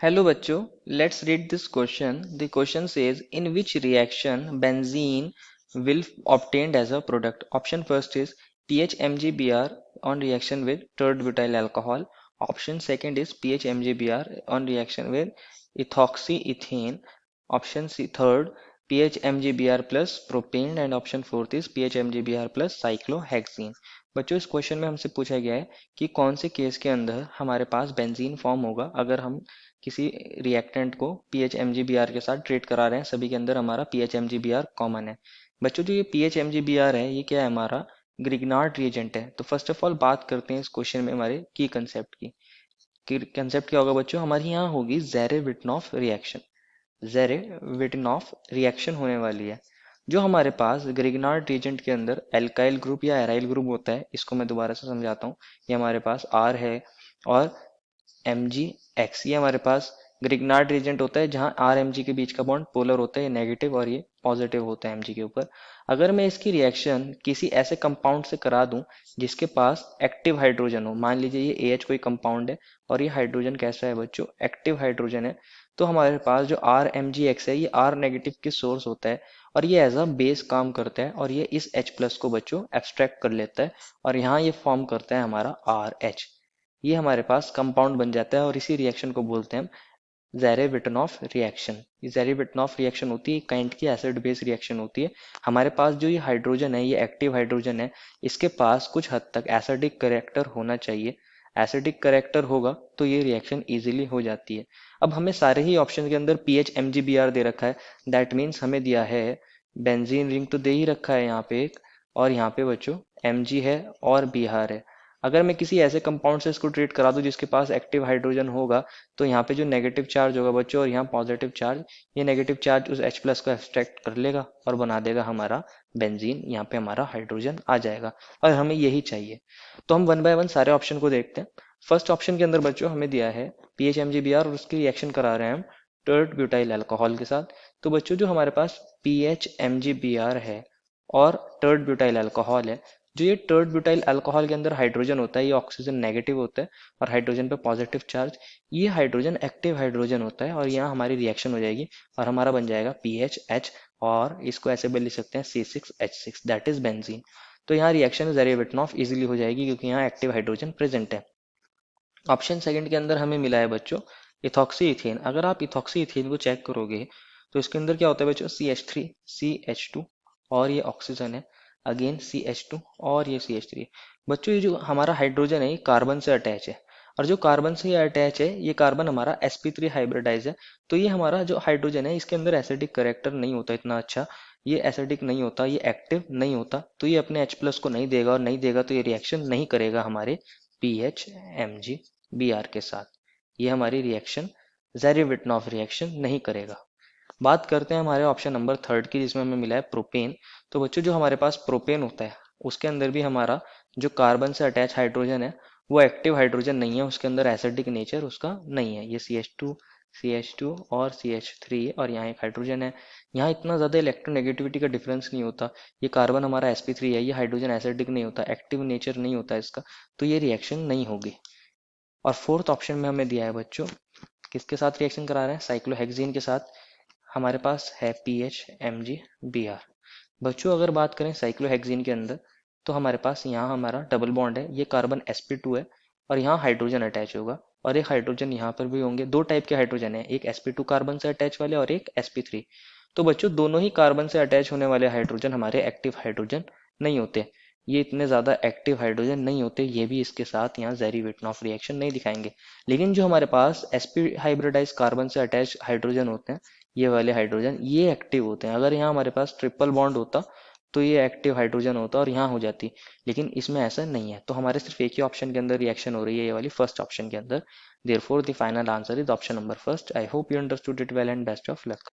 Hello बच्चों, let's read this question. The question says, in which reaction benzene will obtained as a product? Option first is PHMgBr on reaction with tert butyl alcohol. Option second is PHMgBr on reaction with ethoxyethane. Option C third PHMgBr plus propane and option fourth is PHMgBr plus cyclohexene. बच्चों इस question में हमसे पूछा गया है कि कौन से केस के अंदर हमारे पास बेंजीन फॉर्म होगा अगर हम किसी रिएक्टेंट को PHMgBr के साथ ट्रीट करा रहे हैं। सभी के अंदर हमारा PHMgBr कॉमन है। बच्चों जो ये PHMgBr है ये क्या है, हमारा ग्रिग्नार्ड रिएजेंट है। तो फर्स्ट ऑफ ऑल बात करते हैं इस क्वेश्चन में हमारे की कंसेप्ट की। कंसेप्ट क्या होगा बच्चों, हमारी यहाँ होगी जेरे-विटनॉफ रिएक्शन। जेरे-विटनॉफ रिएक्शन होने वाली है। जो हमारे पास ग्रिग्नार्ड रिएजेंट के अंदर एल्काइल ग्रुप या एराइल ग्रुप होता है, इसको मैं दोबारा से समझाता हूँ। ये हमारे पास R है और Mg ये हमारे पास ग्रिग्नार्ड रिएजेंट होता है जहां आर एम जी के बीच का बॉन्ड पोलर होता है, ये नेगेटिव और ये पॉजिटिव होता है Mg के ऊपर। अगर मैं इसकी रिएक्शन किसी ऐसे कंपाउंड से करा दूं जिसके पास एक्टिव हाइड्रोजन हो, मान लीजिए ये AH कोई कंपाउंड है और ये हाइड्रोजन कैसा है बच्चों, एक्टिव हाइड्रोजन है, तो हमारे पास जो RMgX है ये R नेगेटिव की सोर्स होता है और ये एज अ बेस काम करता है और ये इस H प्लस को बच्चों एब्स्ट्रैक्ट कर लेता है और यहाँ ये फॉर्म करता है हमारा RH। ये हमारे पास कंपाउंड बन जाता है और इसी रिएक्शन को बोलते हैं हम ज़ेरे-विटनॉफ रिएक्शन। ये ज़ेरे-विटनॉफ रिएक्शन होती है, काइंड की एसिड बेस रिएक्शन होती है। हमारे पास जो ये हाइड्रोजन है, ये एक्टिव हाइड्रोजन है, इसके पास कुछ हद तक एसिडिक करेक्टर होना चाहिए। एसिडिक करेक्टर होगा तो ये रिएक्शन इजीली हो जाती है। अब हमें सारे ही ऑप्शन के अंदर PHMgBr दे रखा है, दैट मीन्स हमें दिया है बेंजीन रिंग तो दे ही रखा है यहाँ पे एक, और यहाँ पे बच्चों Mg है और Br है। अगर मैं किसी ऐसे कंपाउंड से इसको ट्रीट करा दूं जिसके पास एक्टिव हाइड्रोजन होगा, तो यहाँ पे जो नेगेटिव चार्ज होगा बच्चों और यहाँ पॉजिटिव चार्ज, ये नेगेटिव चार्ज उस H प्लस को एक्सट्रैक्ट कर लेगा और बना देगा हमारा बेंजीन। यहाँ पे हमारा हाइड्रोजन आ जाएगा और हमें यही चाहिए। तो हम वन बाय वन सारे ऑप्शन को देखते हैं। फर्स्ट ऑप्शन के अंदर बच्चों हमें दिया है PHMgBr और उसकी रिएक्शन करा रहे हैं हम टर्ट ब्यूटाइल अल्कोहल के साथ। तो बच्चों जो हमारे पास PHMgBr है और टर्ट ब्यूटाइल अल्कोहल है, जो ये टर्ट ब्यूटाइल अल्कोहल के अंदर हाइड्रोजन होता है ये ऑक्सीजन नेगेटिव होता है और हाइड्रोजन पे पॉजिटिव चार्ज, ये हाइड्रोजन एक्टिव हाइड्रोजन होता है और यहाँ हमारी रिएक्शन हो जाएगी और हमारा बन जाएगा PHH और इसको ऐसे भी लिख सकते हैं C6H6 दैट इज बेंजीन। तो यहाँ रिएक्शन ज़ेरे-विटनॉफ इजीली हो जाएगी क्योंकि यहाँ एक्टिव हाइड्रोजन प्रेजेंट है। ऑप्शन सेकंड के अंदर हमें मिला है बच्चों इथॉक्सी इथेन। अगर आप इथॉक्सी इथेन को चेक करोगे तो इसके अंदर क्या होता है बच्चों, CH3 CH2 और ये ऑक्सीजन है, अगेन CH2 और ये CH3। बच्चों ये जो हमारा हाइड्रोजन है ये कार्बन से अटैच है और जो कार्बन से ये अटैच है ये कार्बन हमारा sp3 हाइब्रिडाइज है। तो ये हमारा जो हाइड्रोजन है इसके अंदर एसिडिक करेक्टर नहीं होता इतना अच्छा, ये एसिडिक नहीं होता, ये एक्टिव नहीं होता, तो ये अपने H प्लस को नहीं देगा और नहीं देगा तो ये रिएक्शन नहीं करेगा हमारे PHMgBr के साथ। ये हमारी रिएक्शन ज़ेरे-विटनॉफ रिएक्शन नहीं करेगा। बात करते हैं हमारे ऑप्शन नंबर थर्ड की जिसमें हमें मिला है प्रोपेन। तो बच्चों जो हमारे पास प्रोपेन होता है उसके अंदर भी हमारा जो कार्बन से अटैच हाइड्रोजन है वो एक्टिव हाइड्रोजन नहीं है, उसके अंदर एसिडिक नेचर उसका नहीं है। ये CH2 और CH3 और यहाँ एक हाइड्रोजन है। यहाँ इतना ज़्यादा इलेक्ट्रोनेगेटिविटी का डिफरेंस नहीं होता। ये कार्बन हमारा sp3 है, ये हाइड्रोजन एसिडिक नहीं होता, एक्टिव नेचर नहीं होता इसका, तो ये रिएक्शन नहीं होगी। और फोर्थ ऑप्शन में हमें दिया है बच्चों किसके साथ रिएक्शन करा रहे हैं, साइक्लोहेक्सीन के साथ। हमारे पास है PHMgBr। बच्चों अगर बात करें साइक्लोहेक्सीन के अंदर तो हमारे पास यहाँ हमारा डबल बॉन्ड है, ये कार्बन sp2 है और यहाँ हाइड्रोजन अटैच होगा और एक हाइड्रोजन यहाँ पर भी होंगे। दो टाइप के हाइड्रोजन है, एक sp2 कार्बन से अटैच वाले और एक sp3। तो बच्चों दोनों ही कार्बन से अटैच होने वाले हाइड्रोजन हमारे एक्टिव हाइड्रोजन नहीं होते, ये इतने ज़्यादा एक्टिव हाइड्रोजन नहीं होते, ये भी इसके साथ यहाँ ज़ेरे-विटनॉफ रिएक्शन नहीं दिखाएंगे। लेकिन जो हमारे पास sp हाइब्रिडाइज कार्बन से अटैच हाइड्रोजन होते हैं, ये वाले हाइड्रोजन ये एक्टिव होते हैं। अगर यहाँ हमारे पास ट्रिपल बॉन्ड होता तो ये एक्टिव हाइड्रोजन होता और यहाँ हो जाती, लेकिन इसमें ऐसा नहीं है। तो हमारे सिर्फ एक ही ऑप्शन के अंदर रिएक्शन हो रही है, ये वाली फर्स्ट ऑप्शन के अंदर। Therefore the final answer is option number first. I hope you understood it well and best of luck.